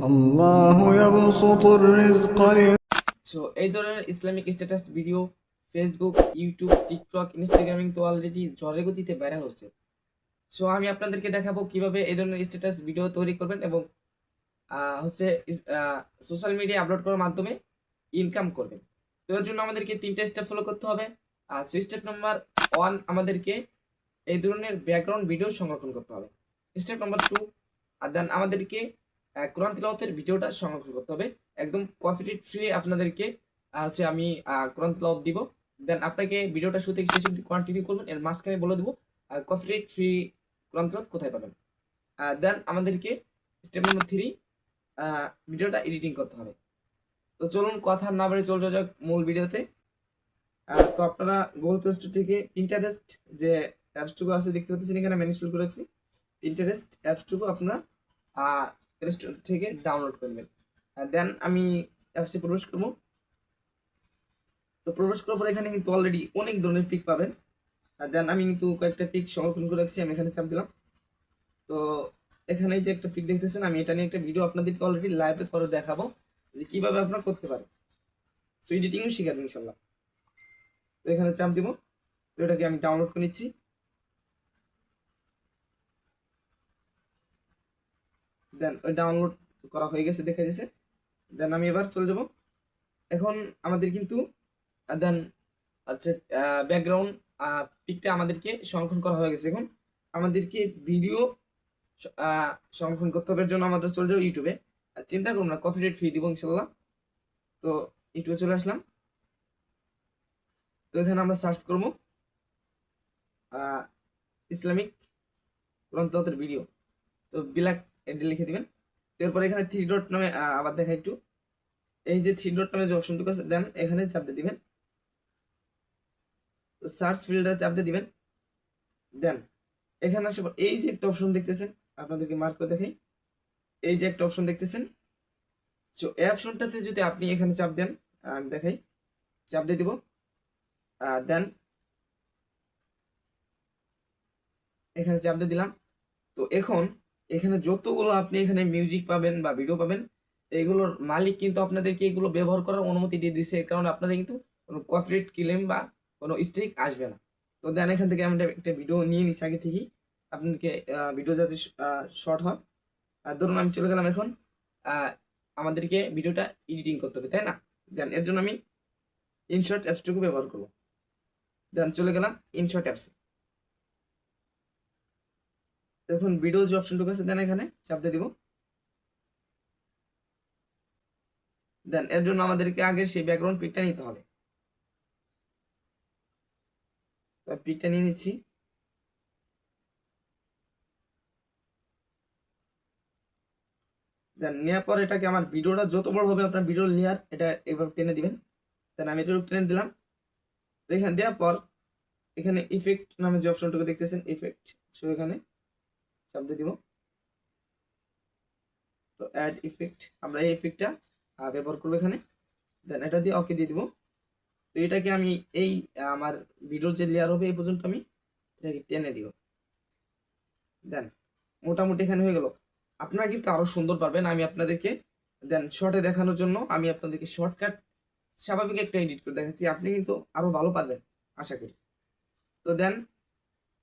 الله يبسط الرزق so এই ধরনের Islamic status video Facebook, YouTube, TikTok, ইনস্টাগ্রামিং তো অলরেডি ঝড়ের গতিতে ভাইরাল হচ্ছে। সো আমি আপনাদেরকে দেখাবো কিভাবে এই ধরনের স্ট্যাটাস ভিডিও তৈরি করবেন এবং হচ্ছে সোশ্যাল মিডিয়ায় আপলোড করার মাধ্যমে ইনকাম করবেন। তো এর জন্য আমাদেরকে 3টা স্টেপ ফলো করতে হবে। আর স্টেপ নাম্বার 1 আমাদেরকে এই ধরনের ব্যাকগ্রাউন্ড ভিডিও সংরক্ষণ করতে হবে। স্টেপ নাম্বার 2 আর দেন আমাদেরকে কোরআন তিলাওয়াতের ভিডিওটা সংরক্ষণ করতে হবে। একদম কপিরাইট ফ্রি আপনাদেরকে হচ্ছে আমি কোরআন তিলাওয়াত দিব। দেন আপনাকে ভিডিওটা শুরু থেকে শেষ অবধি কন্টিনিউ করবেন। এর মাঝখানে বলে দেবো কপিরাইট ফ্রি কোরআন তিলাওয়াত কোথায় পাবেন। দেন আমাদেরকে স্টেপ নাম্বার 3 ভিডিওটা এডিটিং করতে হবে। তো চলুন কথা না বাড়িয়ে চলে যাওয়া যাক মূল ভিডিওতে। তো আপনারা গুগল প্লে স্টোর থেকে পিন্টারেস্ট যে অ্যাপসটুকু আছে দেখতে পাচ্ছেন, এখানে আমি ইনস্টল করে রাখছি। পিন্টারেস্ট অ্যাপসটুকু আপনারা প্লে স্টোর থেকে ডাউনলোড করবেন। দেন আমি অ্যাপসে প্রবেশ করবো। তো প্রবেশ করার পর এখানে কিন্তু অলরেডি অনেক ধরনের পিক পাবেন। দেন আমি কিন্তু কয়েকটা পিক সংরক্ষণ করে রাখছি, আমি এখানে চাপ দিলাম। তো এখানে যে একটা পিক দেখতেছেন, আমি এটা নিয়ে একটা ভিডিও আপনাদেরকে অলরেডি লাইভে করে দেখাবো যে কিভাবে আপনারা করতে পারেন। সো এডিটিংও শিখাবেন ইনশাল্লাহ। তো এখানে চাপ দিব। তো এটাকে আমি ডাউনলোড করে নিচ্ছি। দেন ওই ডাউনলোড করা হয়ে গেছে দেখা দিয়েছে। দেন আমি এবার চলে যাব। এখন আমাদের কিন্তু দেন আচ্ছা ব্যাকগ্রাউন্ড পিকটা আমাদেরকে সংরক্ষণ করা হয়ে গেছে। এখন আমাদেরকে ভিডিও সংরক্ষণ করতে হবে। এর জন্য আমাদের চলে যাবো ইউটিউবে। চিন্তা করুন না, কপিরাইট ফ্রি দিব ইনশাল্লাহ। তো ইউটিউবে চলে আসলাম। তো এখানে আমরা সার্চ করবো ইসলামিক কোরআন তিলাওয়াতের ভিডিও। তো বিলাক এটা লিখে দিবেন। এরপর এখানে 3 ডট নামে আবার দেখা একটু, এই যে 3 ডট নামে যে অপশনটুকু আছে দেন এখানে চাপ দিয়ে দিবেন। তো সার্চ ফিল্ডে চাপ দিয়ে দিবেন। দেন এখানে আসে এই যে একটা অপশন দেখতেছেন, আপনাদেরকে মার্ক করে দেখাই। এই যে একটা অপশন দেখতেছেন, সো এই অপশনটাতে যদি আপনি এখানে চাপ দেন, আমি দেখাই, চাপ দিয়ে দিব। দেন এখানে চাপ দিয়ে দিলাম। তো এখন এখানে যতগুলো আপনি এখানে মিউজিক পাবেন বা ভিডিও পাবেন, এগুলোর মালিক কিন্তু আপনাদেরকে এগুলো ব্যবহার করার অনুমতি দিয়ে দিচ্ছে। এর কারণে আপনাদের কিন্তু কোনো কপিরাইট ক্লেম বা কোনো স্ট্রাইক আসবে না। তো দেন এখান থেকে আমরা একটা ভিডিও নিয়ে নিচ্ছি আগে থেকেই, আপনাদেরকে ভিডিও যাতে শর্ট হয়। ধরুন আমি চলে গেলাম এখন, আমাদেরকে ভিডিওটা এডিটিং করতে হবে তাই না? দেন এর জন্য আমি ইনশর্ট অ্যাপসটুকু ব্যবহার করবো। দেন চলে গেলাম ইনশর্ট অ্যাপসে। দেখুন ভিডিও যে অপশনটুকু আছে দেন এখানে চাপ দিয়ে দিব। দেন এর জন্য আমাদেরকে আগে সেই ব্যাকগ্রাউন্ড পিকটা নিতে হবে। পিকটা নিয়ে নিচ্ছি। দেন নেওয়ার পর এটাকে আমার ভিডিওটা যত বড় হবে আপনার ভিডিও লেয়ার এটা এভাবে টেনে দিবেন। দেন আমি এটা টেনে দিলাম। তো এখানে দেওয়ার পর এখানে ইফেক্ট নামে যে অপশনটুকু দেখতেছেন ইফেক্ট, সো এখানে চাপ দিয়ে দিব। তো অ্যাড ইফেক্ট, আমরা এই ইফেক্টটা ব্যবহার করবো এখানে। দেন এটা দিয়ে ওকে দিয়ে দিব। তো এটাকে আমি এই আমার ভিডিওর যে লেয়ার হবে এই পর্যন্ত আমি এটাকে টেনে দিব। দেন মোটামুটি এখানে হয়ে গেল। আপনারা কিন্তু আরো সুন্দর পারবেন। আমি আপনাদেরকে দেন শর্টে দেখানোর জন্য আমি আপনাদেরকে শর্টকাট স্বাভাবিক একটা এডিট করে দেখাচ্ছি, আপনি কিন্তু আরো ভালো পারবেন আশা করি। তো দেন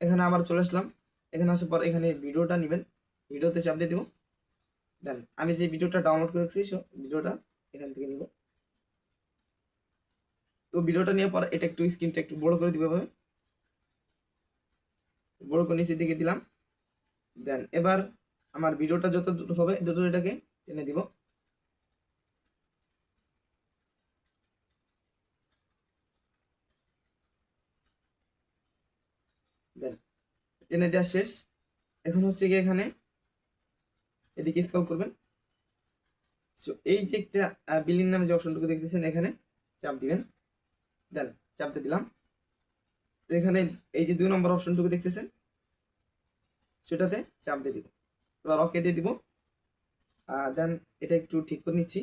এখানে আবার চলে আসলাম। এখানে আসার পর এখানে ভিডিওটা নেবেন, ভিডিওতে চাপ দিয়ে দিব। দেন আমি যে ভিডিওটা ডাউনলোড করেছি ভিডিওটা এখান থেকে নিব। তো ভিডিওটা নেওয়ার পর এটা একটু স্ক্রিনটা একটু বড় করে দিব, এভাবে বড় করে নিচের দিকে দিলাম। দেন এবার আমার ভিডিওটা যত দূর হবে তত এটাকে টেনে দিব। দেন টেনে দেওয়া শেষ। এখন হচ্ছে গিয়ে এখানে এদিকে স্ক্রল করবেন। সো এই যে একটা বিলিং নামে যে অপশনটুকু দেখতেছেন এখানে চাপ দিবেন। দেন চাপতে দিলাম। তো এখানে এই যে 2 নম্বর অপশনটুকু দেখতেছেন সেটাতে চাপ দিয়ে দিব। এবার ওকে দিয়ে দিব। দেন এটা একটু ঠিক করে নিচ্ছি,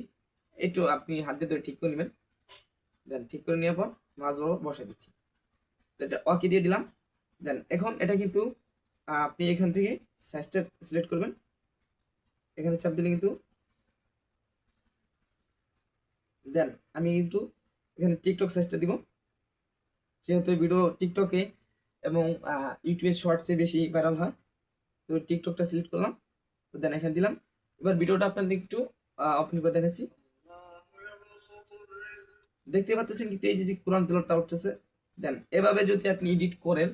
একটু আপনি হাত দিয়ে ধরে ঠিক করে নেবেন। দেন ঠিক করে নেওয়ার পর মাছ বসাই দিচ্ছি। তো এটা ওকে দিয়ে দিলাম। দেন এখন এটা কিন্তু আপনি এখান থেকে সাইজটা সিলেক্ট করবেন। এখানে চাপ দিলে কিন্তু দেন আমি কিন্তু এখানে টিকটক সার্চটা দিব, যেহেতু ভিডিও টিকটকে এবং ইউটিউবের শর্টসে বেশি ভাইরাল হয়, তো টিকটকটা সিলেক্ট করলাম। তো দেন এখানে দিলাম। এবার ভিডিওটা আপনাদের একটু ওপেন করে দেখাচ্ছি। দেখতে পাচ্ছেন কিন্তু এই যে কোরআন তেলাওয়াতটা উঠতেছে। দেন এভাবে যদি আপনি এডিট করেন,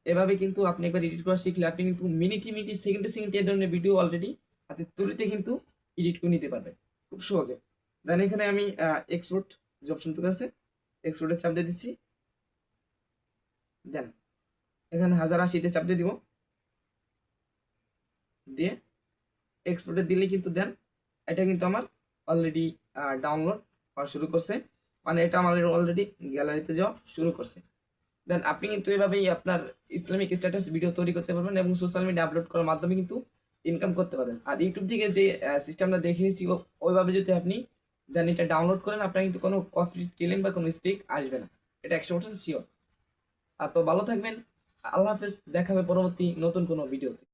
এভাবে কিন্তু আপনি একবার এডিট করা শিখলে আপনি কিন্তু মিনিটে সেকেন্ডে সেকেন্ডে এই ধরনের ভিডিও অলরেডি হাতে তুলিতে কিন্তু এডিট করে নিতে পারবেন খুব সহজে। দেন এখানে আমি এক্সপোর্ট যে অপশনটুকু আছে, এক্সপোর্টে চাপ দিয়ে দিচ্ছি। দেন এখানে 1080-তে চাপ দিয়ে দিব, দিয়ে এক্সপোর্টে দিলে কিন্তু দেন এটা কিন্তু আমার অলরেডি ডাউনলোড হওয়া শুরু করছে, মানে এটা আমার অলরেডি গ্যালারিতে যাওয়া শুরু করছে। দেন আপনি কিন্তু এভাবেই আপনার ইসলামিক স্ট্যাটাস ভিডিও তৈরি করতে পারবেন এবং সোশ্যাল মিডিয়া আপলোড করার মাধ্যমে কিন্তু ইনকাম করতে পারবেন। আর ইউটিউব থেকে যে সিস্টেমটা দেখিয়েছি ওইভাবে যদি আপনি দেন এটা ডাউনলোড করেন, আপনার কিন্তু কোনো কপি ক্লেম বা কোনো স্ট্রিক আসবে না, এটা 100% শিওর। আর তো ভালো থাকবেন, আল্লাহ হাফেজ, দেখা হবে পরবর্তী নতুন কোনো ভিডিওতে।